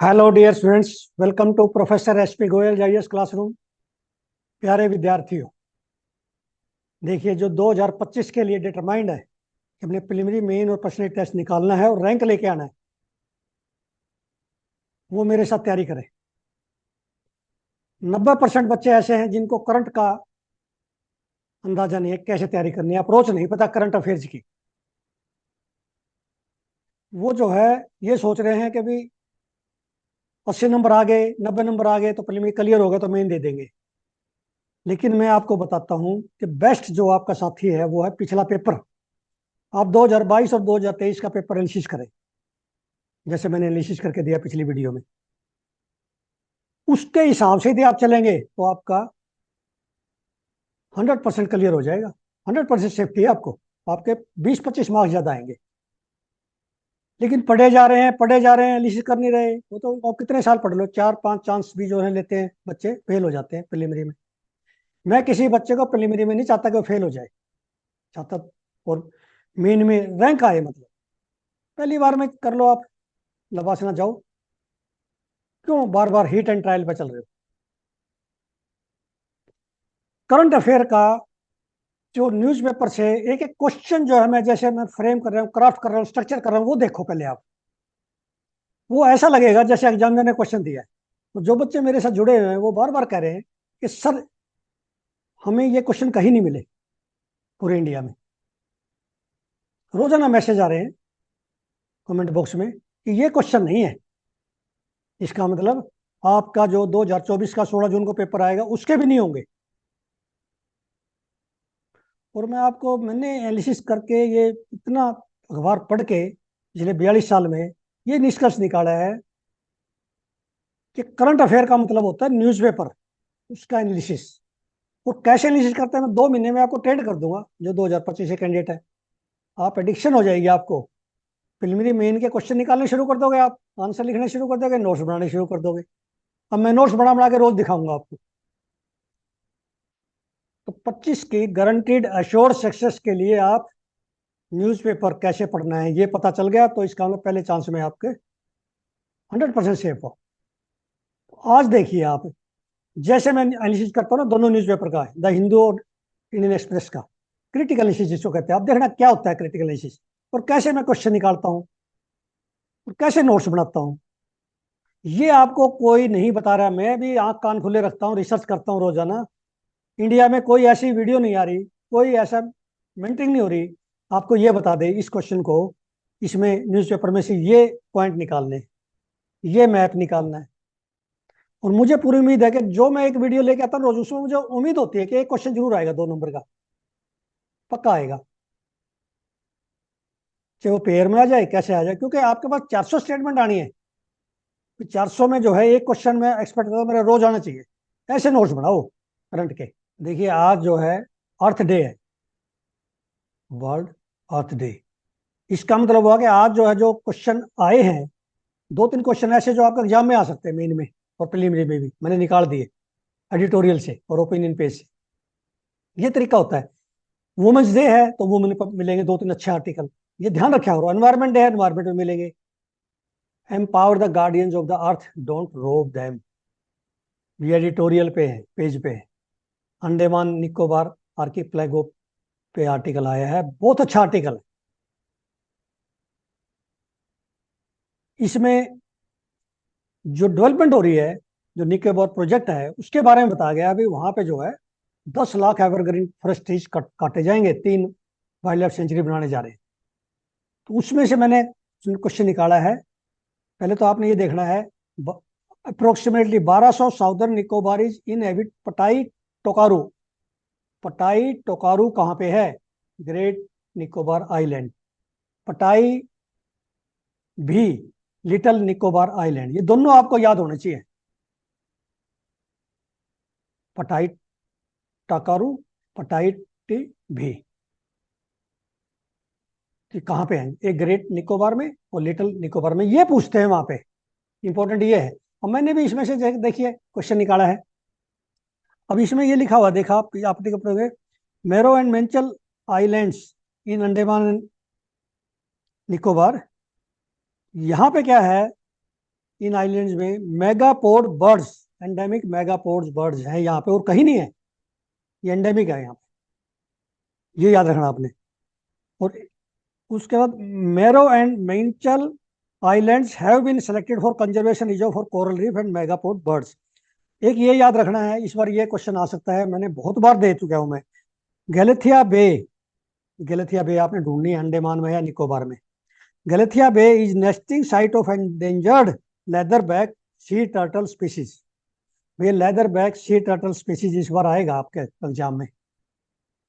Hello dear students, welcome to professor HP Goyal जाइएस classroom. प्यारे विद्यार्थियों, देखिए जो 2025 के लिए डिटरमाइंड है कि हमने प्रिलिमिनरी मेन और पर्सनल टेस्ट निकालना है और रैंक लेके आना है, वो मेरे साथ तैयारी करें। 90% बच्चे ऐसे हैं जिनको करंट का अंदाजा नहीं है, कैसे तैयारी करनी है, अप्रोच नहीं पता करंट अफेयर्स की। वो जो है ये सोच रहे हैं कि भाई 80 नंबर आ गए, 90 नंबर आ गए तो प्रिलिमिनरी क्लियर हो गया तो मेन दे देंगे। लेकिन मैं आपको बताता हूं कि बेस्ट जो आपका साथी है वो है पिछला पेपर। आप 2022 और 2023 का पेपर एनालिसिस करें, जैसे मैंने एनालिसिस करके दिया पिछली वीडियो में। उसके हिसाब से यदि आप चलेंगे तो आपका 100% क्लियर हो जाएगा। 100% सेफ्टी है आपको। आपके 20-25 मार्क्स ज्यादा आएंगे। लेकिन पढ़े जा रहे हैं, एनालिसिस कर नहीं रहे। वो तो आप कितने साल पढ़ लो, 4-5 चांस भी जो है लेते हैं बच्चे, फेल हो जाते हैं प्रिलिमिनरी में। मैं किसी बच्चे को प्रिलिमिनरी में नहीं चाहता कि वो फेल हो जाए, चाहता और मेन में रैंक आए। मतलब पहली बार में कर लो आप, लबासना जाओ। क्यों बार बार हीट एंड ट्रायल पे चल रहे हो? करंट अफेयर का जो न्यूज़पेपर से एक एक क्वेश्चन जो है, मैं जैसे मैं फ्रेम कर रहा हूँ, क्राफ्ट कर रहा हूँ, स्ट्रक्चर कर रहा हूँ, वो देखो पहले आप। वो ऐसा लगेगा जैसे एग्जामिनर ने क्वेश्चन दिया है। तो जो बच्चे मेरे साथ जुड़े हुए हैं वो बार बार कह रहे हैं कि सर हमें ये क्वेश्चन कहीं नहीं मिले पूरे इंडिया में। रोजाना मैसेज आ रहे हैं कमेंट बॉक्स में कि ये क्वेश्चन नहीं है। इसका मतलब आपका जो 2024 का 16 जून को पेपर आएगा उसके भी नहीं होंगे। और मैंने एनालिसिस करके ये इतना अखबार पढ़ के पिछले 42 साल में ये निष्कर्ष निकाला है कि करंट अफेयर का मतलब होता है न्यूज़पेपर, उसका एनालिसिस। और कैसे एनालिसिस करते हैं मैं 2 महीने में आपको ट्रेंड कर दूंगा। जो 2025 से कैंडिडेट है, आप एडिक्शन हो जाएगी आपको। प्रिलिमिनरी मेन के क्वेश्चन निकालने शुरू कर दोगे, आप आंसर लिखने शुरू कर दोगे, नोट्स बनाने शुरू कर दोगे। अब मैं नोट्स बना बना के रोज दिखाऊंगा आपको। तो 25 की गारंटीड अश्योर्ड सक्सेस के लिए आप न्यूज़पेपर कैसे पढ़ना है ये पता चल गया, तो इसका मतलब पहले चांस में आपके 100% सेफ हो। आज देखिए आप, जैसे मैं एनालिसिस करता हूँ ना दोनों न्यूज़पेपर का, द हिंदू और इंडियन एक्सप्रेस का, क्रिटिकल एनालिसिस जिसको कहते हैं, आप देखना क्या होता है क्रिटिकल एनालिसिस, और कैसे मैं क्वेश्चन निकालता हूँ और कैसे नोट्स बनाता हूँ। ये आपको कोई नहीं बता रहा। मैं भी आंख कान खुले रखता हूँ, रिसर्च करता हूँ रोजाना। इंडिया में कोई ऐसी वीडियो नहीं आ रही, कोई ऐसा मेंटरिंग नहीं हो रही आपको ये बता दे इस क्वेश्चन को इसमें न्यूज़पेपर में से ये पॉइंट निकालने, ये मैप निकालना है। और मुझे पूरी उम्मीद है कि जो मैं एक वीडियो लेके आता हूँ रोज, उसमें मुझे उम्मीद होती है कि एक क्वेश्चन जरूर आएगा 2 नंबर का, पक्का आएगा। चाहे वो पेयर में आ जाए, कैसे आ जाए, क्योंकि आपके पास 400 स्टेटमेंट आनी है। 400 में जो है एक क्वेश्चन में एक्सपेक्ट करो मेरा रोज आना चाहिए। ऐसे नोट्स बनाओ करंट के। देखिए आज जो है अर्थ डे है, वर्ल्ड अर्थ डे। इसका मतलब हुआ कि आज जो है जो क्वेश्चन आए हैं, 2-3 क्वेश्चन ऐसे जो आपके एग्जाम में आ सकते हैं, मेन में और प्रीलिमिनरी में भी मैंने निकाल दिए एडिटोरियल से और ओपिनियन पेज से। ये तरीका होता है। वुमेन्स डे है तो वुमेन पर मिलेंगे 2-3 अच्छे आर्टिकल, ये ध्यान रखा करो। एनवायरमेंट डे है, एनवायरमेंट में मिलेंगे। Empower the guardians of the earth, don't रोब देम, ये एडिटोरियल पे है, पेज पे है। अंडमान निकोबार आर्किपेलागो पे आर्टिकल आया है, बहुत अच्छा आर्टिकल है। इसमें जो डेवलपमेंट हो रही है, जो निकोबार प्रोजेक्ट है उसके बारे में बताया गया। अभी वहां पे जो है 10 लाख एवरग्रीन फॉरेस्ट ट्रीज काटे जाएंगे, 3 वाइल्ड लाइफ सेंचुरी बनाने जा रहे हैं। तो उसमें से मैंने क्वेश्चन निकाला है। पहले तो आपने ये देखना है, approximately 1200 southern Nicobarese in habit पटाई टोकारू। पटाई टोकारू कहाँ पे है? Great Nicobar island. पटाई भी लिटिल निकोबार आइलैंड, ये दोनों आपको याद होने चाहिए। पटाई टाकारू, पटाई टी भी, कि कहाँ पे है? एक ग्रेट निकोबार में और लिटिल निकोबार में, ये पूछते हैं वहां पे। इंपॉर्टेंट ये है। और मैंने भी इसमें से देखिए क्वेश्चन निकाला है। अब इसमें ये लिखा हुआ देखा आप देख पढ़ोगे, मैरो एंड मेंचल आइलैंड्स इन अंडमान निकोबार। यहाँ पे क्या है इन आइलैंड्स में मेगापोड बर्ड्स, एंडेमिक मेगापोड्स बर्ड्स हैं यहाँ पे और कहीं नहीं है, ये एंडेमिक है यहाँ पे, ये याद रखना आपने। और उसके बाद Meroe and Menchal islands have been selected for conservation reserve for coral reef and megapode birds. एक ये याद रखना है, इस बार ये क्वेश्चन आ सकता है, मैंने बहुत बार दे चुका हूं मैं। गैलेथिया बे, गैलेथिया बे आपने ढूंढनी है अंडमान में या निकोबार में। Galathea bay is nesting site of endangered leatherback sea turtle species. ये लेदरबैक सी टर्टल स्पीसीज इस बार आएगा आपके एग्जाम में,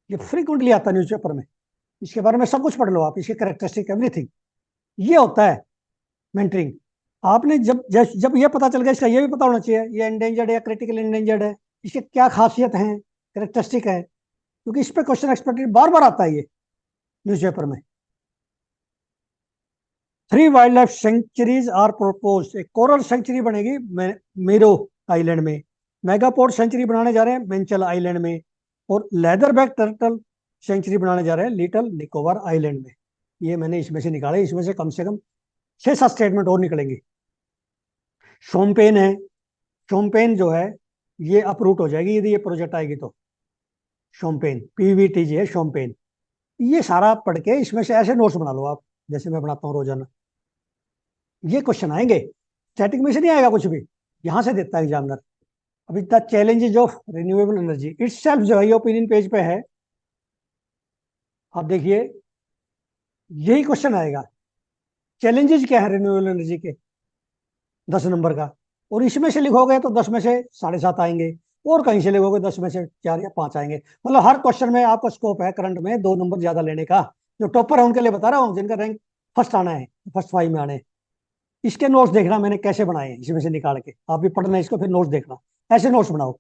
ये फ्रीक्वेंटली आता है न्यूज़पेपर में, इसके बारे में सब कुछ पढ़ लो आप, इसके कैरेक्टरिस्टिक एवरीथिंग। ये होता है मेंटरिंग। आपने जब ये पता चल गया, इसका ये भी पता होना चाहिए ये एंडेंजर्ड है या क्रिटिकल एंडेंजर्ड है, इसके क्या खासियत है, कैरेक्टरिस्टिक है, क्योंकि इस पे क्वेश्चन एक्सपेक्टेड बार बार आता है ये न्यूज़पेपर में। 3 wildlife sanctuaries are propose, एक कोरल सेंचुरी बनेगी मीरो आइलैंड में, मेगापोड सेंचुरी बनाने जा रहे हैं मेंचल आइलैंड में, और लेदरबैक टर्टल सेंचुरी बनाने जा रहे हैं लिटिल निकोबार आइलैंड में। ये मैंने इसमें से निकाले, इसमें से कम 6-7 स्टेटमेंट और निकलेंगे। शोम्पेन है, शोम्पेन जो है ये अपरूट हो जाएगी यदि ये प्रोजेक्ट आएगी तो। शोम्पेन पीवीटीजी है शोम्पेन। ये सारा पढ़ के इसमें से ऐसे नोट्स बना लो आप, जैसे मैं बनाता हूँ रोजाना। ये क्वेश्चन आएंगे, स्टैटिक में से नहीं आएगा कुछ भी, यहां से देता है एग्जामिनर। अभी the challenges of renewable energy itself जो है ये ओपिनियन पेज पे है, आप देखिए यही क्वेश्चन आएगा, चैलेंजेस क्या है रिन्यूएबल एनर्जी के, 10 नंबर का। और इसमें से लिखोगे तो 10 में से 7.5 आएंगे, और कहीं से लिखोगे 10 में से 4 या 5 आएंगे। मतलब हर क्वेश्चन में आपका स्कोप है करंट में 2 नंबर ज्यादा लेने का। जो टॉपर है उनके लिए बता रहा हूँ, जिनका रैंक फर्स्ट आना है, फर्स्ट 5 में आने। इसके नोट्स देखना मैंने कैसे बनाए हैं, इसमें से निकाल के आप भी पढ़ना इसको, फिर नोट्स देखना, ऐसे नोट्स बनाओ।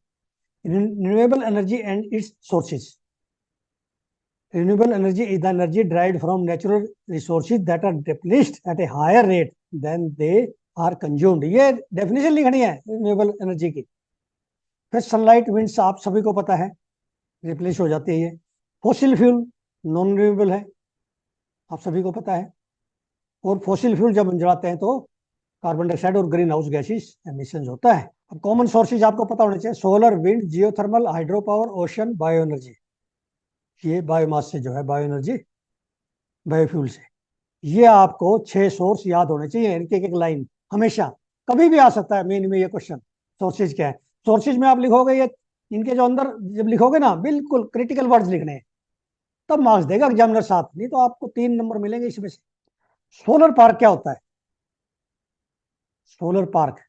Renewable energy and it's sources. Renewable energy is the energy derived from natural resources that are depleted at a higher rate than they are consumed। ये डेफिनेशन लिखनी है रिन्यूएबल एनर्जी की। फिर सनलाइट विंड्स आप सभी को पता है, रिप्लेस हो जाती है ये। फॉसिल फ्यूल नॉन रिन्यूएबल है, आप सभी को पता है। और फॉसिल फ्यूल जब हम जलाते हैं तो कार्बन डाइऑक्साइड और ग्रीन हाउस गैसेस एमिशन होता है। अब कॉमन सोर्सेज आपको पता होने चाहिए, solar, wind, geothermal, hydro power, ocean, bio energy. ये बायोमास से जो है बायो एनर्जी, बायोफ्यूल से। ये आपको 6 सोर्स याद होने चाहिए, इनकी एक लाइन हमेशा, कभी भी आ सकता है मेन में ये क्वेश्चन। सोर्सेज क्या है, सोर्सेज में आप लिखोगे ये, इनके जो अंदर जब लिखोगे ना बिल्कुल क्रिटिकल वर्ड्स लिखने हैं, तब मार्क्स देगा एग्जामिनर साथ, नहीं तो आपको 3 नंबर मिलेंगे इसमें से। सोलर पार्क क्या होता है, solar park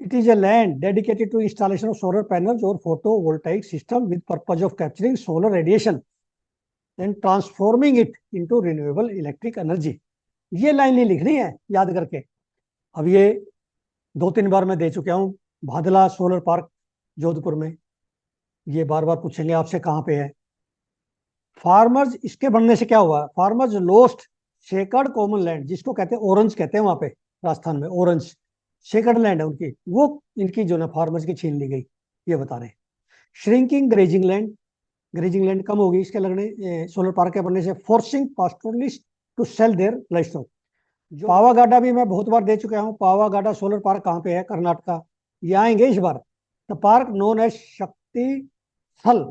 it is a land dedicated to installation of solar panels or photovoltaic system with purpose of capturing solar radiation and transforming it into renewable electric energy। ये line नहीं लिखनी है याद करके। अब ये 2-3 बार मैं दे चुका हूँ, भादला सोलर पार्क जोधपुर में, ये बार बार पूछेंगे आपसे कहाँ पे है। फार्मर्स, इसके बनने से क्या हुआ, फार्मर्स लोस्ट शेकर्ड कॉमन लैंड, जिसको कहते हैं ऑरेंज कहते हैं वहां पे राजस्थान में, ऑरेंज शेकर्ड लैंड है उनकी, वो इनकी जो ना फार्मर्स की छीन ली गई, ये बता रहे हैं। Shrinking grazing land, grazing land कम होगी इसके लगने सोलर पार्क के बनने से। Forcing pastoralist to sell their livestock. Pavagada भी मैं बहुत बार दे चुका हूँ, पावागाडा सोलर पार्क कहाँ पे है, कर्नाटका, ये आएंगे इस बार। द पार्क नोन एज शक्ति स्थल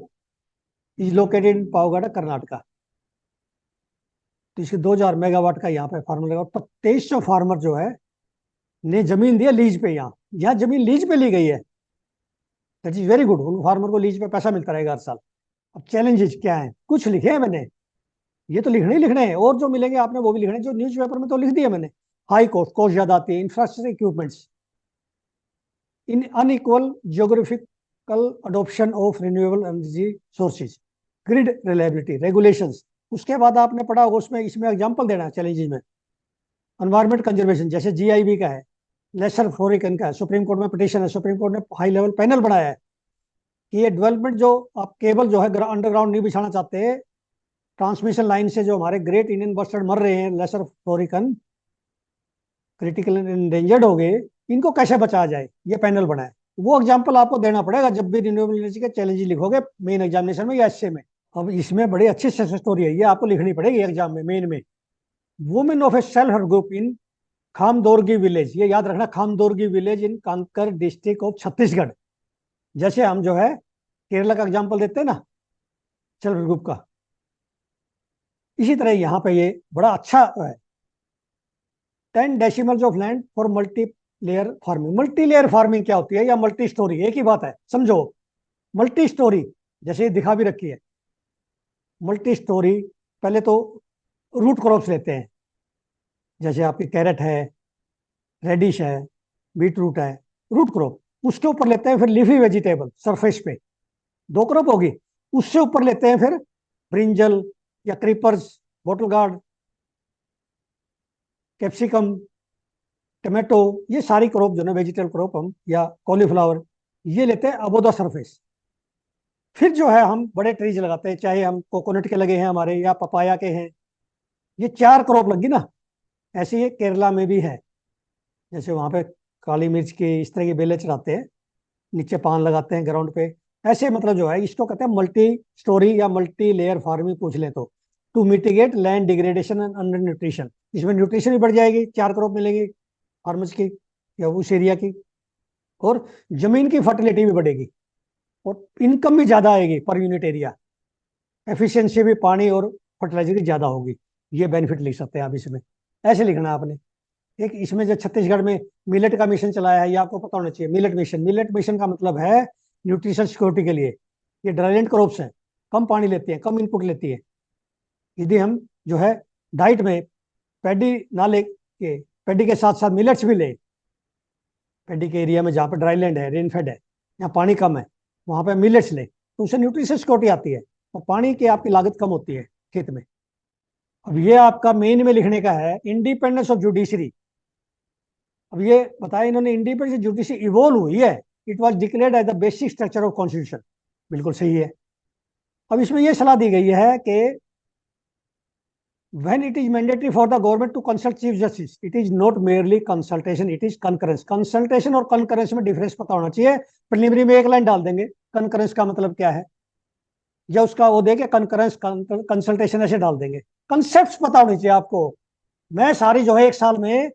इज लोकेटेड इन पावागाडा कर्नाटका। तो इसके 2000 मेगावाट का यहाँ पे फार्मर लगा। तो 2300 फार्मर जो है ने जमीन दिया लीज पे, यहाँ जमीन लीज पे ली गई है, दैट इज वेरी गुड। उन फार्मर को लीज पे पैसा मिलता रहेगा हर साल। अब चैलेंजेस क्या है, कुछ लिखे हैं मैंने, ये तो लिखने ही लिखने हैं, और जो मिलेंगे आपने वो भी लिखने हैं, जो न्यूज़पेपर में तो लिख दिया मैंने। हाई कॉस्ट, कॉस्ट ज्यादा आती है, infrastructure equipments, in unequal geographical adoption of renewable energy sources, grid reliability, regulations. उसके बाद आपने पढ़ा होगा उसमें, इसमें एग्जांपल देना है चैलेंजेस में। एनवायरमेंट कंजर्वेशन, जैसे जीआईबी का है, लेसर फ्लोरिकन का है, सुप्रीम कोर्ट में पिटीशन है, सुप्रीम कोर्ट ने हाई लेवल पैनल बनाया है कि ये डेवलपमेंट जो आप केबल जो है अंडरग्राउंड नहीं बिछाना चाहते, ट्रांसमिशन लाइन से जो हमारे ग्रेट इंडियन बस्टर्ड मर रहे हैं, लेसर फ्लोरिकन क्रिटिकल एंडेंजर्ड हो गए, इनको कैसे बचाया जाए, ये पैनल बना है। वो एग्जाम्पल आपको देना पड़ेगा जब भी रिन्यूएबल एनर्जी के चैलेंज लिखोगे मेन एग्जामिनेशन में या एसए में। अब इसमें बड़ी अच्छी सक्सेस स्टोरी है, ये आपको लिखनी पड़ेगी एग्जाम में मेन में। Women of a self help group in Khamdorgi village, ये याद रखना, Khamdorgi village in Kanker district of Chhattisgarh. जैसे हम जो है केरला का एग्जाम्पल देते हैं ना सेल्फ ग्रुप का, इसी तरह यहाँ पे ये बड़ा अच्छा है। 10 decimals of land for multi layer farming. Multi layer farming क्या होती है, या मल्टी स्टोरी, एक ही बात है, समझो। मल्टी स्टोरी जैसे दिखा भी रखी है, मल्टी स्टोरी पहले तो रूट क्रॉप्स लेते हैं, जैसे आपकी कैरेट है, रेडिश है, बीट रूट है, रूट क्रॉप। उसके ऊपर लेते हैं फिर लीफी वेजिटेबल सरफेस पे, 2 क्रॉप होगी। उससे ऊपर लेते हैं फिर ब्रिंजल या creepers, bottle gourd, capsicum, tomato, ये सारी क्रॉप जो है वेजिटेबल क्रॉप हम, या कॉलीफ्लावर, ये लेते हैं अबो द सरफेस। फिर जो है हम बड़े ट्रीज लगाते हैं, चाहे हम कोकोनट के लगे हैं हमारे या पपाया के हैं, ये 4 क्रॉप लगी ना। ऐसे ही केरला में भी है, जैसे वहां पे काली मिर्च की इस तरह की बेलें चढ़ाते हैं, नीचे पान लगाते हैं ग्राउंड पे। ऐसे मतलब जो है इसको कहते हैं मल्टी स्टोरी या मल्टी लेयर फार्मिंग पूछ ले तो। To mitigate land degradation and under nutrition, इसमें न्यूट्रिशन भी बढ़ जाएगी, 4 क्रॉप मिलेगी फार्मर्स की या उस एरिया की, और जमीन की फर्टिलिटी भी बढ़ेगी, और इनकम भी ज्यादा आएगी पर यूनिट एरिया, एफिशिएंसी भी पानी और फर्टिलाइजर की ज्यादा होगी। ये बेनिफिट लिख सकते हैं आप इसमें, ऐसे लिखना है आपने। एक इसमें जो छत्तीसगढ़ में मिलेट का मिशन चलाया है, ये आपको पता होना चाहिए। मिलेट मिशन, मिलेट मिशन का मतलब है न्यूट्रिशन सिक्योरिटी के लिए। ये ड्राईलैंड क्रॉप्स हैं, कम पानी लेती हैं, कम इनपुट लेती है। यदि हम जो है डाइट में पैडी ना ले के, पैडी के साथ साथ मिलेट्स भी ले, पैडी के एरिया में जहाँ पर ड्राईलैंड है, रेनफेड है, यहाँ पानी कम है, वहाँ पे मिलेट्स ले, तो उससे न्यूट्रिशन सिक्योरिटी आती है और पानी की आपकी लागत कम होती है खेत में। अब ये आपका मेन में लिखने का है इंडिपेंडेंस ऑफ जुडिशरी। अब ये बताया इन्होंने, इंडिपेंडेंस जुडिशरी इवोल्व हुई है, it was declared as the basic structure of constitution. बिल्कुल सही है। अब इसमें यह सलाह दी गई है कि when it is mandatory for the government to consult chief justice, it is not merely consultation, it is concurrence। Consultation और कंकरेंस में डिफरेंस पता होना चाहिए। प्रिलिमिनरी में एक लाइन डाल देंगे कंकरेंस का मतलब क्या है, या उसका वो देके कंकरेंस कंसल्टेशन ऐसे डाल देंगे। कंसेप्ट पता होनी चाहिए आपको। मैं सारी जो है 1 साल में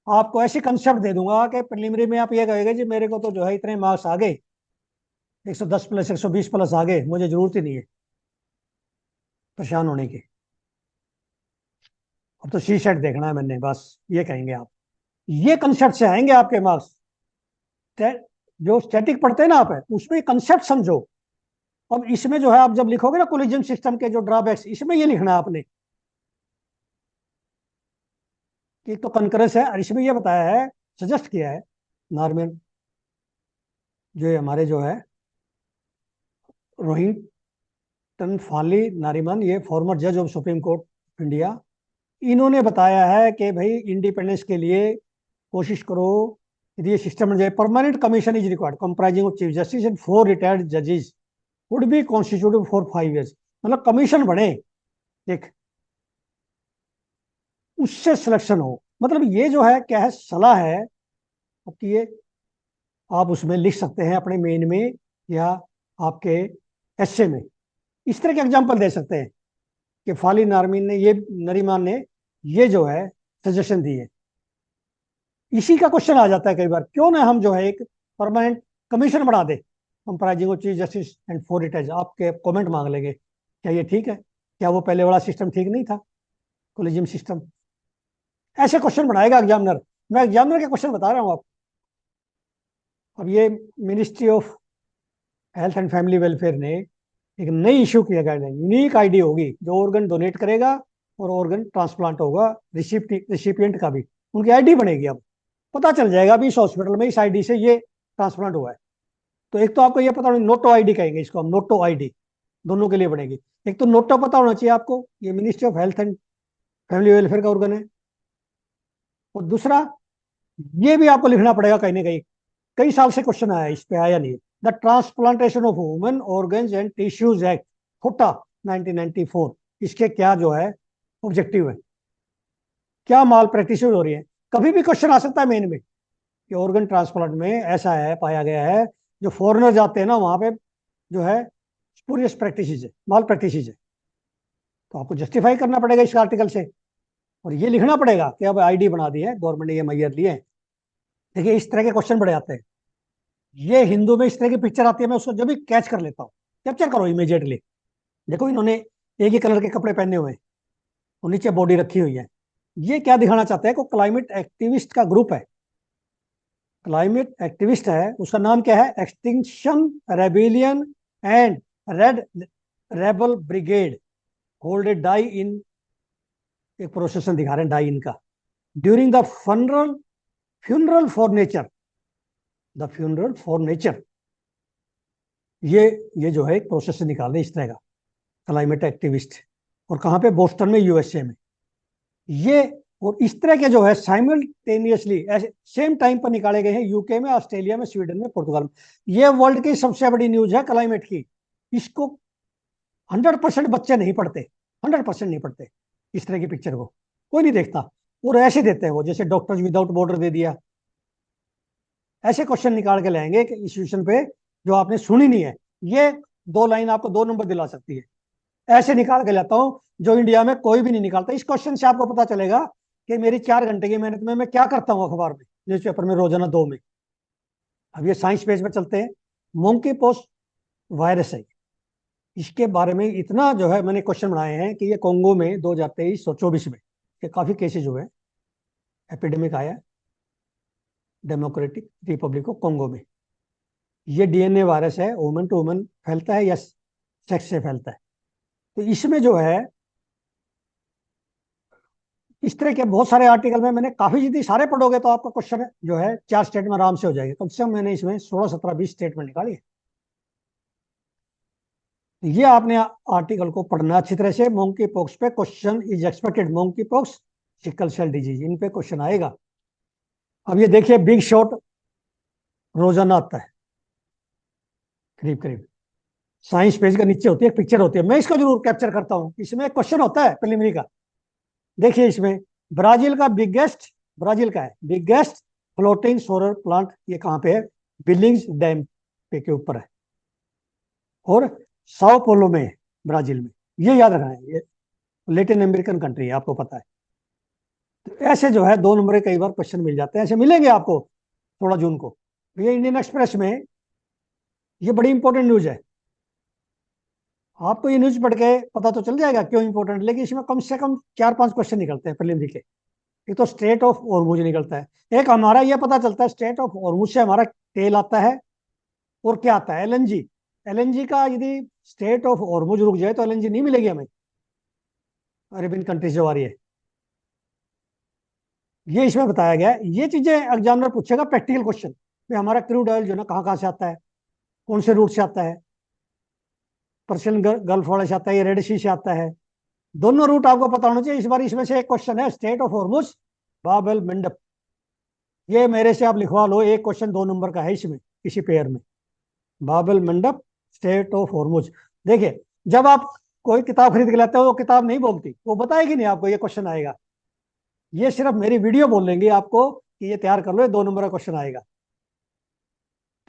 आपको ऐसे कंसेप्ट दे दूंगा कि प्रिलिमिनरी में आप ये कहेंगे जी मेरे को तो जो है इतने मार्क्स आ गए, 110 प्लस 120 प्लस आ गए, मुझे जरूरत ही नहीं है परेशान होने की, अब तो सी सेट देखना है मैंने, बस ये कहेंगे आप। ये कंसेप्ट से आएंगे आपके मार्क्स। जो स्टैटिक पढ़ते हैं ना आप, उसमें कंसेप्ट समझो। अब इसमें जो है आप जब लिखोगे ना कोलिजन सिस्टम के जो ड्रॉबैक्स, इसमें ये लिखना है आपने कि तो कंकरेंस है, और इसमें ये बताया है, सजेस्ट किया है नॉर्मन, जो हमारे जो है रोहिंटन फाली नारीमन, ये फॉर्मर जज of supreme court of India, इन्होंने बताया है कि भाई इंडिपेंडेंस के लिए कोशिश करो, यदि ये सिस्टम बन जाए, permanent commission is required comprising of chief justice and 4 retired जजेस would be constituted for 5 years. मतलब कमीशन बने एक, उससे सिलेक्शन हो। मतलब ये जो है क्या है, सलाह है आपकी, ये आप उसमें लिख सकते हैं अपने मेन में या आपके एस्से में। इस तरह के एग्जाम्पल दे सकते हैं कि फाली नारमीन ने ये, नरीमान ने ये जो है सजेशन दी है। इसी का क्वेश्चन आ जाता है कई बार, क्यों ना हम जो है एक परमानेंट कमीशन बढ़ा दे comprising of chief justice and 4 retired. आपके कमेंट मांग लेंगे क्या ये ठीक है, क्या वो पहले वाला सिस्टम ठीक नहीं था, कोलिजियम सिस्टम। ऐसे क्वेश्चन बनाएगा एग्जामिनर, मैं एग्जामिनर के क्वेश्चन बता रहा हूँ आप। अब ये ministry of health and family welfare ने एक नई इशू किया गाइडलाइन, यूनिक आईडी होगी, जो ऑर्गन डोनेट करेगा और ऑर्गन ट्रांसप्लांट होगा, रिसिपिएंट का भी उनकी आईडी बनेगी। अब पता चल जाएगा अभी इस हॉस्पिटल में इस आईडी से ये ट्रांसप्लांट हुआ है। तो एक तो आपको ये पता होना, नोटो आईडी कहेंगे इसको हम, नोटो आईडी दोनों के लिए बनेगी। एक तो नोटो पता होना चाहिए आपको, ये ministry of health and family welfare का ऑर्गन है। और दूसरा ये भी आपको लिखना पड़ेगा कहीं ना कहीं, कई साल से क्वेश्चन आया, इस पे आया नहीं। The transplantation of human organs and tissues act कोटा 1994, इसके क्या जो है ऑब्जेक्टिव है, क्या माल प्रैक्टिस हो रही है। कभी भी क्वेश्चन आ सकता है मेन में कि ऑर्गन ट्रांसप्लांट में ऐसा है, पाया गया है, जो फॉरेनर जाते हैं ना वहां पे जो है स्पूरियस प्रैक्टिस है, माल प्रैक्टिस है। तो आपको जस्टिफाई करना पड़ेगा इस आर्टिकल से और ये लिखना पड़ेगा कि अब आईडी बना दी है गवर्नमेंट ने, ये मैयर लिए हैं। देखिए इस तरह के क्वेश्चन बड़े आते हैं। ये हिंदू में इस तरह की पिक्चर आती है, मैं उसको जब भी कैच कर लेता हूँ। कैप्चर करो इमीडिएटली। देखो इन्होंने एक ही कलर के कपड़े पहने हुए हैं और नीचे बॉडी रखी हुई है। ये क्या दिखाना चाहते हैं? को क्लाइमेट एक्टिविस्ट का ग्रुप है, क्लाइमेट एक्टिविस्ट है, उसका नाम क्या है? Extinction rebellion and red rebel brigade hold a die in, एक प्रोसेसन दिखा रहे हैं डाई इन का, during the funeral funeral for nature, the funeral for nature. ये जो है एक प्रोसेसन निकाल रहे इस तरह का क्लाइमेट एक्टिविस्ट, और कहाँ पे? बोस्टन में, यूएसए में। ये और इस तरह के जो है साइमल्टेनियसली ऐसे सेम टाइम पर निकाले गए हैं यूके में, ऑस्ट्रेलिया में, स्वीडन में, पुर्तगाल में। ये वर्ल्ड की सबसे बड़ी न्यूज है क्लाइमेट की। इसको 100% बच्चे नहीं पढ़ते, 100% नहीं पढ़ते इस तरह की पिक्चर को, कोई नहीं देखता। और ऐसे देते हैं वो, जैसे डॉक्टर्स विदाउट बॉर्डर दे दिया। ऐसे क्वेश्चन निकाल के लाएंगे कि इस क्वेश्चन पे जो आपने सुनी नहीं है, ये 2 लाइन आपको 2 नंबर दिला सकती है। ऐसे निकाल के लाता हूं जो इंडिया में कोई भी नहीं निकालता। इस क्वेश्चन से आपको पता चलेगा कि मेरी 4 घंटे की मेहनत में मैं क्या करता हूं अखबार में, न्यूज़पेपर में, रोजाना 2 में। अब ये साइंस पेज पे चलते हैं। मोंकी पोस्ट वायरस है, इसके बारे में इतना जो है मैंने क्वेश्चन बनाए हैं कि ये कोंगो में 2023 और 24 में ये काफी केसेज हुए, एपिडेमिक आया डेमोक्रेटिक रिपब्लिक ऑफ कोंगो में। ये डीएनए वायरस है, वुमन टू वुमन फैलता है या सेक्स से फैलता है। तो इसमें जो है इस तरह के बहुत सारे आर्टिकल में मैंने काफी, यदि सारे पढ़ोगे तो आपका क्वेश्चन जो है 4 स्टेट में आराम से हो जाएगा। कम से कम मैंने इसमें 16, 17, 20 स्टेटमेंट निकाली है। ये आपने आर्टिकल को पढ़ना अच्छी तरह से। मोंकी पॉक्स पे question is expected, monkey pox, sickle cell disease, इन पे क्वेश्चन आएगा। अब ये देखिए बिग शॉट रोजाना आता है करीब करीब, साइंस पेज का नीचे होती है, एक पिक्चर होती है, मैं इसको जरूर कैप्चर करता हूँ। इसमें एक क्वेश्चन होता है प्रिलिमिनरी का। देखिए इसमें ब्राजील का बिगेस्ट, ब्राजील का है बिगेस्ट फ्लोटिंग सोलर प्लांट, ये कहाँ पे है? बिलिंग्स डैम पे के ऊपर है, और साओ पोलो में है, ब्राजील में। ये याद रखना है, ये लेटिन अमेरिकन कंट्री है, आपको पता है। तो ऐसे जो है 2 नंबर कई बार क्वेश्चन मिल जाते हैं, ऐसे मिलेंगे आपको 16 जून को। ये इंडियन एक्सप्रेस में ये बड़ी इंपॉर्टेंट न्यूज है। आपको ये न्यूज पढ़ के पता तो चल जाएगा क्यों इंपॉर्टेंट, लेकिन इसमें कम से कम 4-5 क्वेश्चन निकलते हैं प्रीलिमिनरी के। एक तो स्टेट ऑफ हॉर्मुज निकलता है, एक हमारा ये पता चलता है स्टेट ऑफ हॉर्मुज से हमारा तेल आता है, और क्या आता है? एलएनजी। एलएनजी का यदि स्टेट ऑफ हॉर्मुज रुक जाए तो एलएनजी नहीं मिलेगी हमें, अरेबियन कंट्रीज जो आ रही है। ये इसमें बताया गया है। ये चीजें एग्जामिनर पूछेगा प्रैक्टिकल क्वेश्चन, कि हमारा क्रूड ऑयल जो ना कहाँ कहाँ से आता है, कौन से रूट से आता है, पर्शियन गल्फ वाले से आता है या रेड सी से आता है। दोनों रूट आपको पता होना चाहिए। इस बार इसमें से एक क्वेश्चन है स्टेट ऑफ हॉर्मुज बाब एल मंडप, ये मेरे से आप लिखवा लो, एक क्वेश्चन 2 नंबर का है इसमें, इसी पेयर में। बाबल मंडप, स्टेट ऑफ हॉर्मुज। देखिए जब आप कोई किताब खरीद के लाते हो, वो किताब नहीं बोलती, वो बताएगी नहीं आपको ये क्वेश्चन आएगा। ये सिर्फ मेरी वीडियो बोल देंगी आपको कि ये तैयार कर लो, ये 2 नंबर का क्वेश्चन आएगा।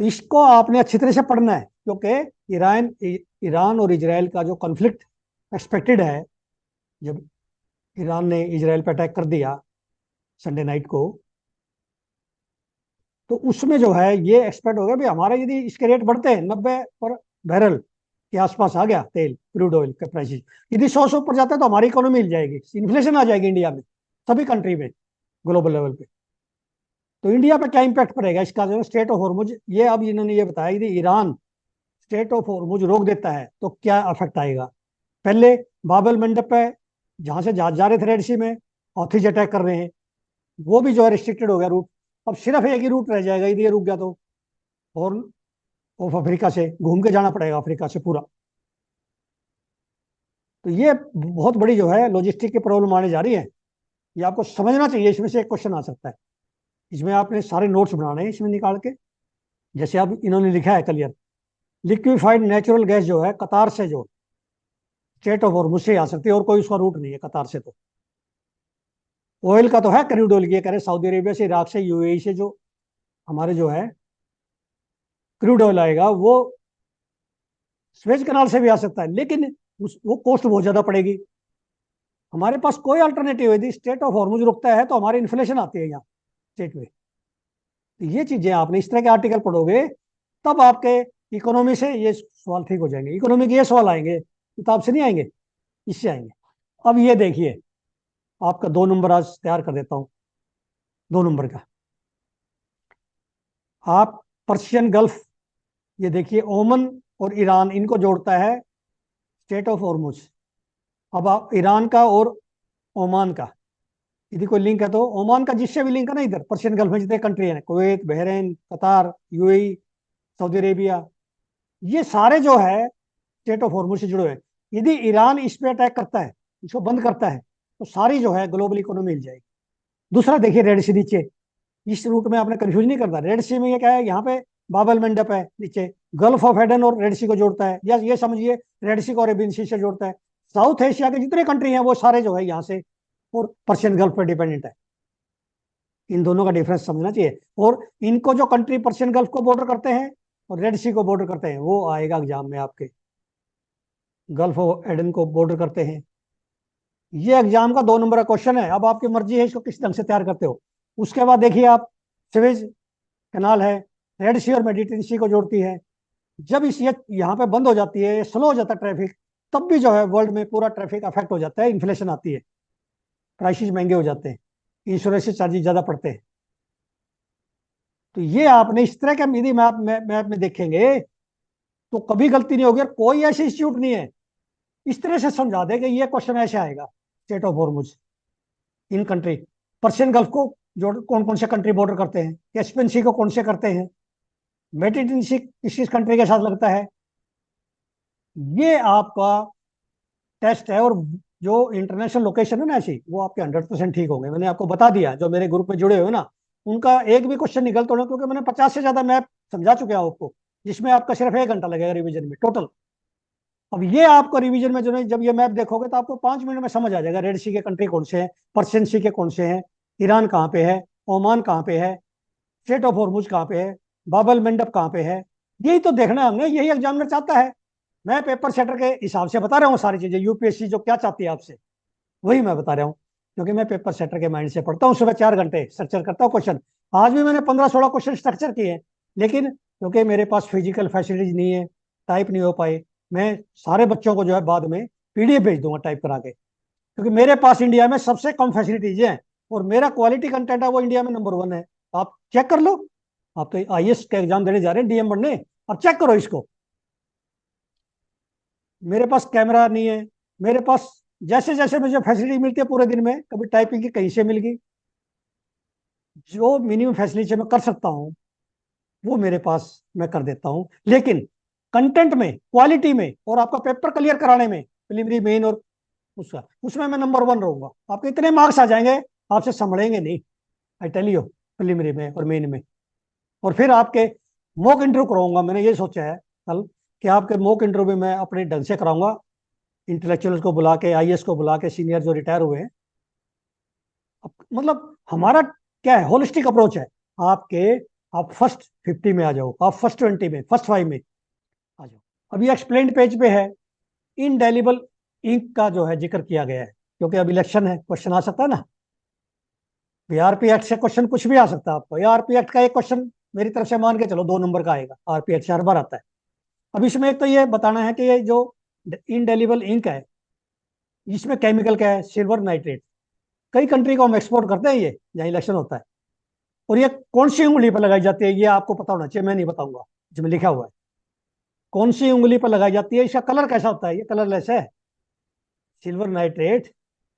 तो इसको आपने अच्छी तरह से पढ़ना है, क्योंकि ईरान और इजराइल का जो कॉन्फ्लिक्ट एक्सपेक्टेड है, जब ईरान ने इजराइल पर अटैक कर दिया संडे नाइट को, तो उसमें जो है ये एक्सपेक्ट हो गया भी हमारे यदि इसके रेट बढ़ते हैं 90 पर बैरल के आसपास आ गया तेल, क्रूड ऑयल का प्राइस, यदि 100 से ऊपर जाता है तो हमारी इकोनॉमी हिल जाएगी, इन्फ्लेशन आ जाएगी इंडिया में, सभी कंट्री में, ग्लोबल लेवल पे। तो इंडिया पे क्या इंपैक्ट पड़ेगा इसका? जो स्टेट ऑफ हॉर्मुज, ये अब इन्होंने ये बताया यदि ईरान स्टेट ऑफ हॉर्मुज रोक देता है तो क्या इफेक्ट आएगा। पहले बाबल मंडप पे जहां से जहाज जा रहे थे रेड सी में, हौथीज अटैक कर रहे हैं, वो भी जो है रिस्ट्रिक्टेड हो गया रूट। अब सिर्फ एक ही रूट रह जाएगा, यदि ये रुक गया तो हॉर्न ऑफ अफ्रीका से घूम के जाना पड़ेगा अफ्रीका से पूरा। तो ये बहुत बड़ी जो है लॉजिस्टिक की प्रॉब्लम आने जा रही है, ये आपको समझना चाहिए। इसमें से एक क्वेश्चन आ सकता है, इसमें आपने सारे नोट्स बनाने हैं इसमें निकाल के। जैसे अब इन्होंने लिखा है क्लियर, लिक्विफाइड नेचुरल गैस जो है कतार से, जो स्टेट ऑफ हॉर्मुज से आ सकती है, और कोई उसका रूट नहीं है कतार से। तो ऑयल का तो है, क्रूड ऑयल की कह रहे सऊदी अरेबिया से, इराक से, यूएई से जो हमारे जो है क्रूड ऑयल आएगा, वो स्वेज कनाल से भी आ सकता है, लेकिन वो कॉस्ट बहुत ज्यादा पड़ेगी। हमारे पास कोई अल्टरनेटिव है, यदि स्टेट ऑफ हॉर्मुज रुकता है तो हमारी इन्फ्लेशन आती है यहाँ स्टेट में। तो ये चीजें आपने इस तरह के आर्टिकल पढ़ोगे तब आपके इकोनॉमी से ये सवाल ठीक हो जाएंगे। इकोनॉमी के ये सवाल आएंगे, किताब से नहीं आएंगे, इससे आएंगे। अब ये देखिए, आपका 2 नंबर आज तैयार कर देता हूं। 2 नंबर का आप पर्शियन गल्फ, ये देखिए ओमन और ईरान, इनको जोड़ता है स्टेट ऑफ हॉर्मुज। अब आप ईरान का और ओमान का यदि कोई लिंक है तो ओमान का जिससे भी लिंक है ना, इधर पर्शियन गल्फ में जितने कंट्री हैं, कुवैत, बहरीन, कतार, यूएई, सऊदी अरेबिया, ये सारे जो है स्टेट ऑफ हॉर्मुज से जुड़े हुए हैं। यदि ईरान इस पे अटैक करता है, इसको बंद करता है, तो सारी जो है ग्लोबल इकोनॉमी हिल जाएगी। दूसरा देखिए, रेड सी नीचे, इस रूट में आपने कंफ्यूज नहीं करना। रेड सी में ये क्या है, यहाँ पे बाबल मंडप है नीचे, गल्फ ऑफ एडन और रेड सी को जोड़ता है, या ये समझिए रेड सी को अरेबियन सी से जोड़ता है। साउथ एशिया के जितने कंट्री हैं वो सारे जो है यहाँ से और पर्शियन गल्फ पर डिपेंडेंट है। इन दोनों का डिफरेंस समझना चाहिए। और इनको जो कंट्री पर्शियन गल्फ को बॉर्डर करते हैं और रेड सी को बॉर्डर करते हैं, वो आएगा एग्जाम में आपके, गल्फ ऑफ एडन को बॉर्डर करते हैं। ये एग्जाम का 2 नंबर का क्वेश्चन है। अब आपकी मर्जी है इसको किस ढंग से तैयार करते हो। उसके बाद देखिए आप, स्वेज कनाल है, रेड सी और मेडिटेरेनियन सी को जोड़ती है। जब इस ये यहाँ पे बंद हो जाती है, स्लो हो जाता है ट्रैफिक, तब भी जो है वर्ल्ड में पूरा ट्रैफिक अफेक्ट हो जाता है, इन्फ्लेशन आती है, प्राइसेस महंगे हो जाते हैं, इंश्योरेंस चार्जेस ज्यादा पड़ते हैं। तो ये आपने इस तरह के यदि मैप में देखेंगे तो कभी गलती नहीं होगी। और कोई ऐसे इंस्टीट्यूट नहीं है इस तरह से समझा दे कि ये क्वेश्चन ऐसे आएगा, state of Hormuz in country, Persian gulf को जो कौन कौन से कंट्री बॉर्डर करते हैं, कैस्पियन सी को कौन से करते हैं, मेडिटेरेनियन सी किस किस कंट्री के साथ लगता है। ये आपका टेस्ट है। और जो इंटरनेशनल लोकेशन है ना ऐसी, वो आपके 100% ठीक होंगे। मैंने आपको बता दिया, जो मेरे ग्रुप में जुड़े हुए ना, उनका एक भी क्वेश्चन निकल तो नहीं, क्योंकि मैंने 50 से ज्यादा मैप समझा चुके हैं आपको, जिसमें आपका सिर्फ 1 घंटा लगेगा रिवीजन में टोटल। अब ये आपको रिवीजन में जो है, जब ये मैप देखोगे तो आपको 5 मिनट में समझ आ जाएगा रेड सी के कंट्री कौन से हैं, पर्शियन सी के कौन से हैं, ईरान कहाँ पे है, ओमान कहाँ पे है, स्टेट ऑफ हॉर्मुज कहाँ पे है, बाबल मंडप कहाँ पे है। यही तो देखना है हमने, यही एग्जामिनर चाहता है। मैं पेपर सेटर के हिसाब से बता रहा हूँ सारी चीजें, यूपीएससी जो क्या चाहती है आपसे वही मैं बता रहा हूँ, क्योंकि मैं पेपर सेटर के माइंड से पढ़ता हूँ। सुबह 4 घंटे स्ट्रक्चर करता हूँ क्वेश्चन। आज भी मैंने 15-16 क्वेश्चन स्ट्रक्चर किए हैं, लेकिन क्योंकि मेरे पास फिजिकल फैसिलिटीज नहीं है, टाइप नहीं हो पाए, मैं सारे बच्चों को जो है बाद में पीडीएफ भेज दूंगा टाइप करा के, क्योंकि मेरे पास इंडिया में सबसे कम फैसिलिटीज हैं और मेरा क्वालिटी कंटेंट है वो इंडिया में नंबर 1 है। आप चेक कर लो, आप तो आईएएस का एग्जाम देने जा रहे हैं, डीएम बनने, अब चेक करो इसको। मेरे पास कैमरा नहीं है, मेरे पास जैसे जैसे मुझे फैसिलिटी मिलती है पूरे दिन में, कभी टाइपिंग की कहीं से मिल गई, जो मिनिमम फैसिलिटी मैं कर सकता हूँ वो मेरे पास मैं कर देता हूँ। लेकिन कंटेंट में, क्वालिटी में और आपका पेपर क्लियर कराने में, प्रीलिमिनरी मेन और उसका, उसमें मैं नंबर 1 रहूंगा। आपके इतने मार्क्स आ जाएंगे, आपसे संभलेंगे नहीं, आई टेल यू, प्रीलिमिनरी में और मेन में। और फिर आपके मॉक इंटरव्यू कराऊंगा, मैंने ये सोचा है कल कि आपके मॉक इंटरव्यू में मैं अपने ढंग से कराऊंगा, इंटेलेक्चुअल्स को बुला के, आईएएस को बुला के, सीनियर जो रिटायर हुए हैं। मतलब हमारा क्या है, होलिस्टिक अप्रोच है आपके। आप फर्स्ट 50 में आ जाओ, आप फर्स्ट 20 में, फर्स्ट 5 में आ जाओ। अभी एक्सप्लेन्ड पेज पे है, इनडेलिबल इंक का जो है जिक्र किया गया है, क्योंकि अब इलेक्शन है, क्वेश्चन आ सकता है ना। आरपी एक्ट से क्वेश्चन कुछ भी आ सकता है आपको। आरपी एक्ट का एक क्वेश्चन मेरी तरफ से मान के चलो 2 नंबर का आएगा, आरपी एक्ट से हर बार आता है। अब इसमें एक तो ये बताना है कि ये जो इनडेलिबल इंक है, इसमें केमिकल क्या है, सिल्वर नाइट्रेट। कई कंट्री को हम एक्सपोर्ट करते हैं ये, जहाँ इलेक्शन होता है। और ये कौन सी उंगली पर लगाई जाती है, ये आपको पता होना चाहिए, मैं नहीं बताऊंगा, इसमें लिखा हुआ है कौन सी उंगली पर लगाई जाती है। इसका कलर कैसा होता है, ये कलरलेस है, सिल्वर नाइट्रेट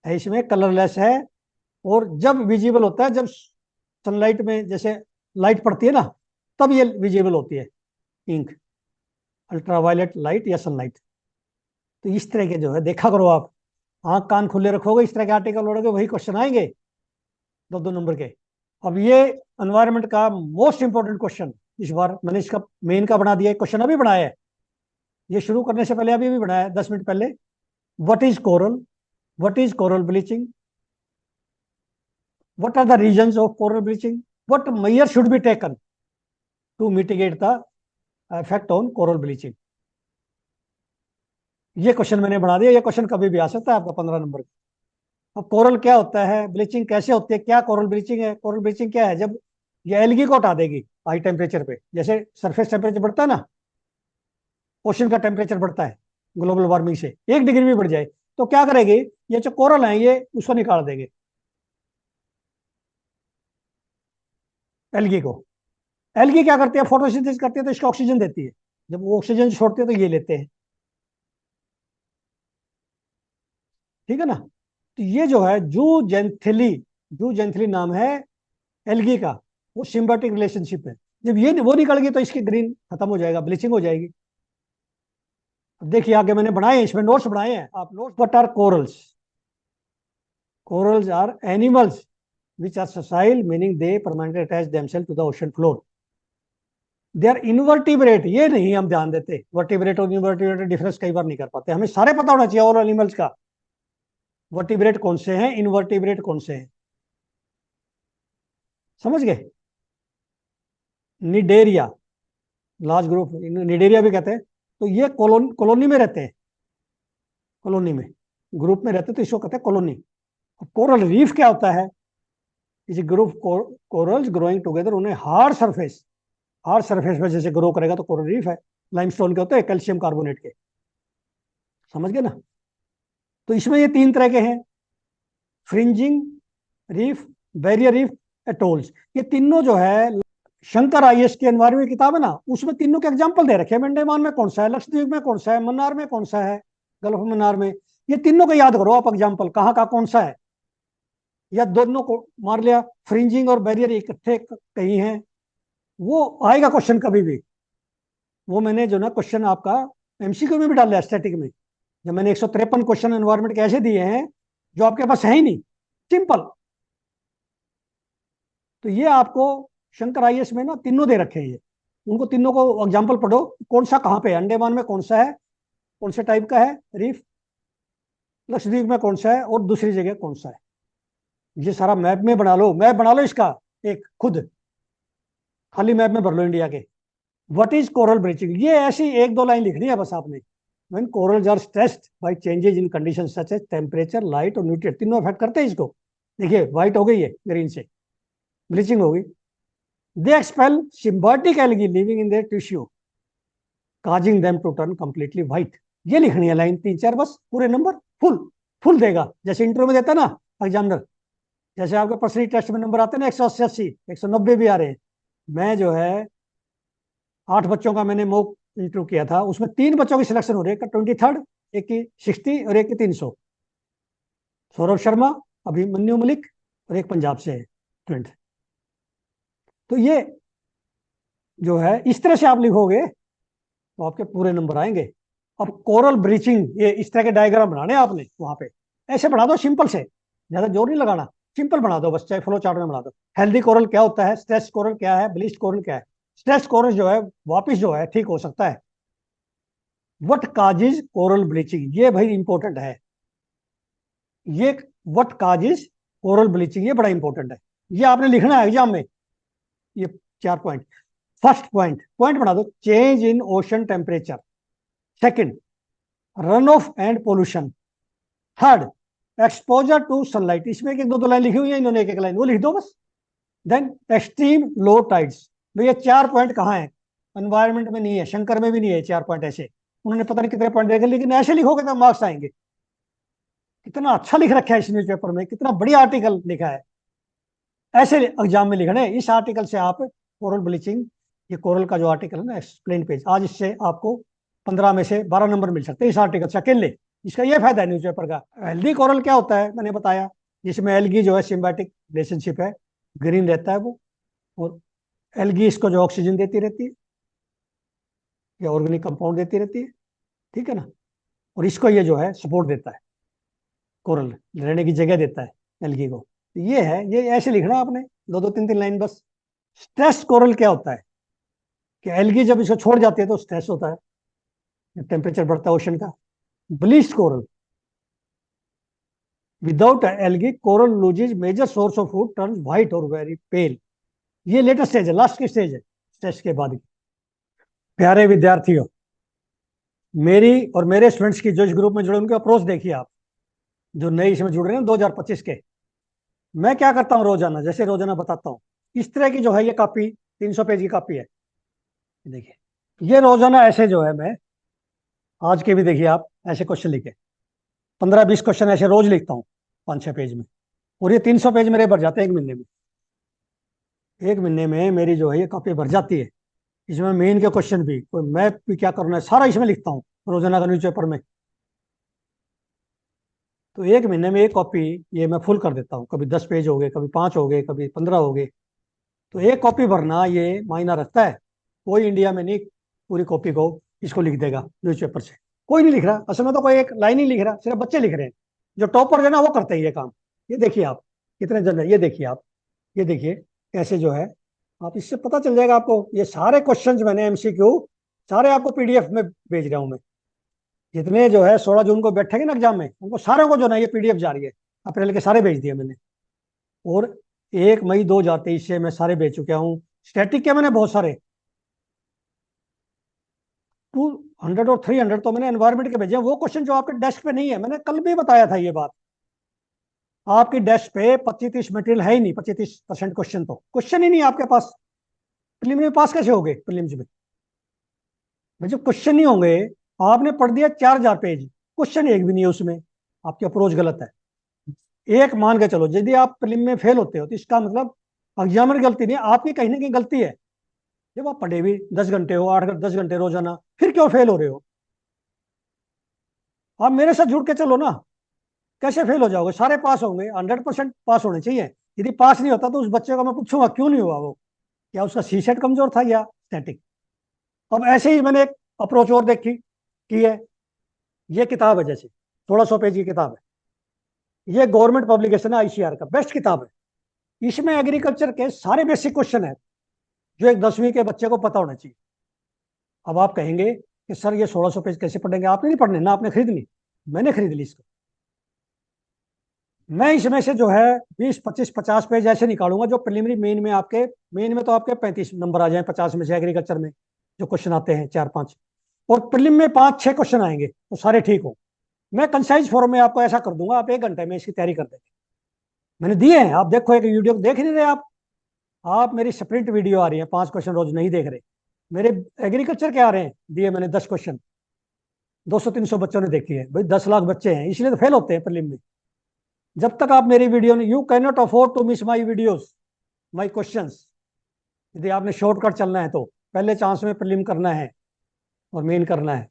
है, इसमें कलरलेस है। और जब विजिबल होता है, जब सनलाइट में जैसे लाइट पड़ती है ना, तब ये विजिबल होती है इंक, अल्ट्रावायलेट लाइट या सनलाइट। तो इस तरह के जो है देखा करो आप, आंख कान खुले रखोगे, इस तरह के आर्टिकल पढ़ोगे, वही क्वेश्चन आएंगे 2-2 नंबर के। अब ये एनवायरनमेंट का मोस्ट इंपॉर्टेंट क्वेश्चन, इस बार मैंने इसका मेन का बना दिया, क्वेश्चन अभी बनाया है, ये शुरू करने से पहले अभी भी बनाया है 10 मिनट पहले। What is coral, what is coral bleaching, what are the reasons of coral bleaching, what major should be taken to mitigate the effect on coral bleaching. ये क्वेश्चन मैंने बना दिया, ये क्वेश्चन कभी भी आ सकता है आपका 15 नंबर का। अब कोरल क्या होता है, ब्लीचिंग कैसे होती है, क्या कोरल ब्लीचिंग है? कोरल ब्लीचिंग क्या है? जब ये एल्गी को हटा देगी हाई टेम्परेचर पे, जैसे सरफेस टेम्परेचर बढ़ता है ना, ओशन का टेम्परेचर बढ़ता है ग्लोबल वार्मिंग से 1 डिग्री भी बढ़ जाए, तो क्या करेगी, ये जो कोरल है ये उसको निकाल देंगे, एल्गी को। एल्गी क्या करती है, फोटोसिंथेसिस करती है तो इसको ऑक्सीजन देती है, जब वो ऑक्सीजन छोड़ती है तो ये लेते हैं, ठीक है ना। तो ये जो है जू जेंथली नाम है एल्गी का, वो सिम्बायोटिक रिलेशनशिप है। जब ये वो निकल गई तो इसकी ग्रीन खत्म हो जाएगा, ब्लीचिंग हो जाएगी। अब देखिए आगे मैंने बनाए हैं, इसमें नोट्स बनाए हैं आप, notes. What are corals? Corals are animals which are sessile, meaning they permanently attach themselves to the ocean floor. They are invertebrate, ये नहीं हम ध्यान देते, वर्टिब्रेट और इनवर्टिब्रेट डिफरेंस कई बार नहीं कर पाते, हमें सारे पता होना चाहिए और एनिमल्स का, वर्टिब्रेट कौन से हैं, इनवर्टिब्रेट कौन से हैं, समझ गए। निडेरिया, लार्ज ग्रुप, निडेरिया भी कहते हैं, तो ये कॉलोनी में रहते हैं, कॉलोनी में, ग्रुप में रहते हैं, तो इसको कहते हैं कॉलोनी। कोरल रीफ क्या होता है? इस ग्रुप कोरल्स ग्रोइंग टुगेदर, उन्हें हार्ड सरफेस पे जैसे ग्रो करेगा तो कोरल रीफ है। लाइमस्टोन के होते हैं, कैल्शियम कार्बोनेट के, समझ गए ना। तो इसमें ये 3 तरह के हैं, fringing reef, barrier reef, atolls. ये तीनों जो है शंकर आईएएस की एनवायरमेंट किताब है ना, उसमें तीनों के एग्जाम्पल दे रखे हैं। अंडमान में कौन सा है, लक्षद्वीप में कौन सा है, मन्नार में कौन सा है, गल्फ मन्नार में, ये तीनों को याद करो आप, एग्जाम्पल कहाँ का कौन सा है, या दोनों को मार लिया, फ्रिंजिंग और बैरियर इकट्ठे कहीं हैं, वो आएगा क्वेश्चन कभी भी। वो मैंने जो ना क्वेश्चन आपका एमसीक्यू में भी डाला है, स्टैटिक में, जब मैंने 153 क्वेश्चन एनवायरमेंट के ऐसे दिए हैं जो आपके पास है ही नहीं, सिंपल। तो ये आपको शंकर आईएएस में ना तीनों दे रखे हैं ये, उनको तीनों को एग्जाम्पल पढ़ो, कौन सा कहाँ पे है, अंडमान में कौन सा है, कौन से टाइप का है रीफ, लक्षद्वीप में कौन सा है, और दूसरी जगह कौन सा है। ये सारा मैप में बना लो, मैप बना लो इसका एक खुद, खाली मैप में भर लो इंडिया के। व्हाट इज कोरल ब्लीचिंग, ये ऐसी 1-2 लाइन लिखनी है बस आपने। When corals are stressed by changes in condition such as temperature, light और न्यूट्रिएंट, तीनों इफेक्ट करते हैं इसको। देखिए व्हाइट हो गई है ग्रीन से, ब्लीचिंग हो गई। They expel symbiotic algae living in their tissue causing them to turn completely white. ये लिखनी है लाइन 3-4 बस, पूरे नंबर फुल फुल देगा, जैसे इंटरव्यू में देता है ना एग्जामिनर, जैसे आपके पर्सनल टेस्ट में नंबर आते हैं ना 180 190 भी आ रहे हैं। मैं जो है 8 बच्चों का मैंने मॉक इंटरव्यू किया था, उसमें 3 बच्चों की सिलेक्शन हो रही है, 23rd, एक की 60 और एक की 300, सौरभ शर्मा, अभिमन्यु मलिक, और एक पंजाब से है स्टूडेंट। तो ये जो है इस तरह से आप लिखोगे तो आपके पूरे नंबर आएंगे। अब कोरल ब्रीचिंग, ये इस तरह के डायग्राम बनाने आपने वहां पे, ऐसे बना दो सिंपल से, ज्यादा जोर नहीं लगाना, सिंपल बना दो बस, चाहे फ्लो चार्ट में बना दो। हेल्दी कोरल क्या होता है, स्ट्रेस कोरल क्या है, ब्लीच्ड कोरल क्या है। स्ट्रेस कोरल जो है वापिस जो है ठीक हो सकता है। व्हाट काजेज कोरल ब्लीचिंग, ये भाई इंपॉर्टेंट है, ये व्हाट काजेज कोरल ब्लीचिंग, ये बड़ा इंपॉर्टेंट है, ये आपने लिखना है एग्जाम में, ये 4 पॉइंट। फर्स्ट पॉइंट, पॉइंट बना दो, change in ocean temperature. Second, run off and pollution. Third, exposure to sunlight, इसमें एक 2-2 लाइन लिखी हुई है इन्होंने, एक लाइन वो लिख दो बस। Then extreme low tides. भैया 4 पॉइंट कहाँ है, एनवायरमेंट में नहीं है, शंकर में भी नहीं है 4 पॉइंट ऐसे, उन्होंने पता नहीं कितने पॉइंट देखे, लेकिन ऐसे लिखोगे तो मार्क्स आएंगे। कितना अच्छा लिख रखा है इस न्यूज़पेपर में, कितना बढ़िया आर्टिकल लिखा है, ऐसे एग्जाम में लिखना है। इस आर्टिकल से आप कोरल ब्लीचिंग, ये कोरल का जो आर्टिकल है ना एक्सप्लेन पेज, आज इससे आपको 15 में से 12 नंबर मिल सकते हैं इस आर्टिकल से अकेले। इसका ये फायदा है न्यूज़पेपर का। हेल्दी कोरल क्या होता है मैंने बताया, जिसमें एल्गी जो है सिम्बायोटिक रिलेशनशिप है, ग्रीन रहता है वो, और एल्गी इसको जो ऑक्सीजन देती रहती है या ऑर्गेनिक कंपाउंड देती रहती है, ठीक है ना, और इसको ये जो है सपोर्ट देता है, कोरल रहने की जगह देता है एल्गी को। ये है, ये ऐसे लिखना आपने 2-2 3-3 लाइन बस। स्ट्रेस कोरल क्या होता है, कि एल्गी जब इसको छोड़ जाती है तो स्ट्रेस होता है, जब टेम्परेचर बढ़ता है ओशन का। Bleached coral, without algae coral loses major source of food, turns white और वेरी पेल। ये लेटेस्ट स्टेज है, लास्ट की स्टेज है स्ट्रेस के बाद की। प्यारे विद्यार्थियों, मेरी और मेरे स्टूडेंट्स की जो इस ग्रुप में जुड़े उनके अप्रोच देखिए आप, जो नए इसमें जुड़ रहे हैं 2025 के। मैं क्या करता हूँ रोजाना, जैसे रोजाना बताता हूँ, इस तरह की जो है ये कॉपी 300 पेज की कॉपी है। देखिए ये रोजाना ऐसे जो है मैं, आज के भी देखिए आप ऐसे क्वेश्चन लिखे, 15-20 क्वेश्चन ऐसे रोज लिखता हूँ 5-6 पेज में, और ये 300 पेज मेरे भर जाते हैं एक महीने में। एक महीने में मेरी जो है ये कॉपी भर जाती है। इसमें मेन के क्वेश्चन भी, कोई मैथ भी क्या करना है, सारा इसमें लिखता हूँ रोजाना का न्यूज़पेपर में। तो एक महीने में एक कॉपी ये मैं फुल कर देता हूँ, कभी 10 पेज हो गए, कभी 5 हो गए, कभी 15 हो गए। तो एक कॉपी भरना ये मायना रखता है। कोई इंडिया में नहीं पूरी कॉपी को इसको लिख देगा न्यूज़पेपर से, कोई नहीं लिख रहा असल में, तो कोई एक लाइन ही लिख रहा, सिर्फ बच्चे लिख रहे हैं। जो टॉपर है ना वो करते हैं ये काम। ये देखिए आप कितने जन है, ये देखिए आप, ये देखिए कैसे जो है, आप इससे पता चल जाएगा आपको। ये सारे क्वेश्चंस मैंने एमसीक्यू सारे आपको पीडीएफ में भेज रहा हूँ मैं। जितने जो है 16 जून को बैठेंगे ना एग्जाम में, उनको सारों को जो ना ये पीडीएफ जा रही है, अप्रैल के सारे भेज दिए मैंने। और 1 मई 2023 से मैं सारे भेज चुका हूँ। स्टैटिक के मैंने बहुत सारे 200 और 300 तो मैंने एनवायरमेंट के भेजे हैं। वो क्वेश्चन जो आपके डेस्क पे नहीं है, मैंने कल भी बताया था ये बात। आपकी डेस्क पे 25-30 मटेरियल है ही नहीं, 25-30% क्वेश्चन, तो क्वेश्चन ही नहीं है आपके पास। प्रीलिम में पास कैसे हो गए? प्रीलिम्स में भाई जब क्वेश्चन नहीं होंगे, आपने पढ़ दिया 4,000 पेज, क्वेश्चन एक भी नहीं है उसमें, आपकी अप्रोच गलत है। एक मान के चलो, यदि आप प्रीलिम में फेल होते हो तो इसका मतलब एग्जामिनर की गलती नहीं, आपकी कहीं ना कहीं गलती है। जब आप पढ़े भी 10 घंटे हो, 8-10 घंटे रोजाना, फिर क्यों फेल हो रहे हो? आप मेरे साथ जुड़ के चलो ना, कैसे फेल हो जाओगे? सारे पास होंगे, 100% पास होने चाहिए। यदि पास नहीं होता तो उस बच्चे को मैं पूछूंगा क्यों नहीं हुआ वो, क्या उसका सी सेट कमजोर था या स्टैटिक। अब ऐसे ही मैंने एक अप्रोच और देखी की है। ये किताब है, जैसे 1600 पेज की किताब है, ये गवर्नमेंट पब्लिकेशन है, आईसीआर का बेस्ट किताब है। इसमें एग्रीकल्चर के सारे बेसिक क्वेश्चन है जो एक 10वीं के बच्चे को पता होना चाहिए। अब आप कहेंगे कि सर ये 1600 पेज कैसे पढ़ेंगे? आपने नहीं पढ़ने ना, आपने खरीदनी, मैंने खरीद ली इसको। मैं इसमें से जो है 20-25-50 पेज ऐसे निकालूंगा जो प्रिलिमिनरी मेन में आपके, मेन में तो आपके 35 नंबर आ जाए 50 में से, एग्रीकल्चर में जो क्वेश्चन आते हैं 4-5, और प्रिलिम में 5-6 क्वेश्चन आएंगे तो सारे ठीक हो। मैं कंसाइज फॉर्म में आपको ऐसा कर दूंगा, आप 1 घंटे में इसकी तैयारी कर देंगे। मैंने दिए हैं, आप देखो, एक वीडियो देख नहीं रहे आप मेरी स्प्रिंट वीडियो आ रही है, 5 क्वेश्चन रोज नहीं देख रहे। मेरे एग्रीकल्चर के आ रहे हैं, दिए मैंने 10 क्वेश्चन, 200-300 बच्चों ने देखी है भाई, 10 लाख बच्चे हैं, इसलिए तो फेल होते हैं प्रीलिम में। जब तक आप मेरी वीडियो ने, you can not afford to miss my videos, my questions. यदि आपने शॉर्टकट चलना है तो पहले चांस में प्रीलिम करना है और मेन करना है।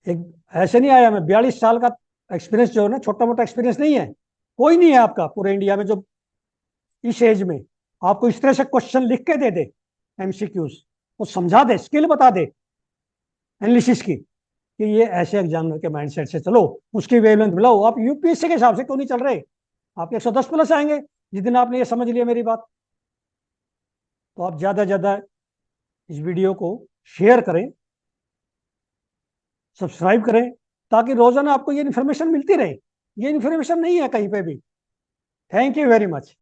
एक ऐसे नहीं आया मैं, 42 साल का एक्सपीरियंस जो है ना, छोटा मोटा एक्सपीरियंस नहीं है। कोई नहीं है आपका पूरे इंडिया में जो इस एज में आपको इस तरह से क्वेश्चन लिख के दे दे, एमसीक्यूज, वो समझा दे, स्किल बता दे एनालिसिस की, कि ये ऐसे एग्जामिनर के माइंडसेट से चलो, उसकी वेवलेंथ मिलाओ। आप यूपीएससी के हिसाब से क्यों नहीं चल रहे? आपके 110 प्लस आएंगे जिस दिन आपने ये समझ लिया मेरी बात। तो आप ज्यादा से ज्यादा इस वीडियो को शेयर करें, सब्सक्राइब करें, ताकि रोजाना आपको ये इन्फॉर्मेशन मिलती रहे। ये इन्फॉर्मेशन नहीं है कहीं पे भी। Thank you very much.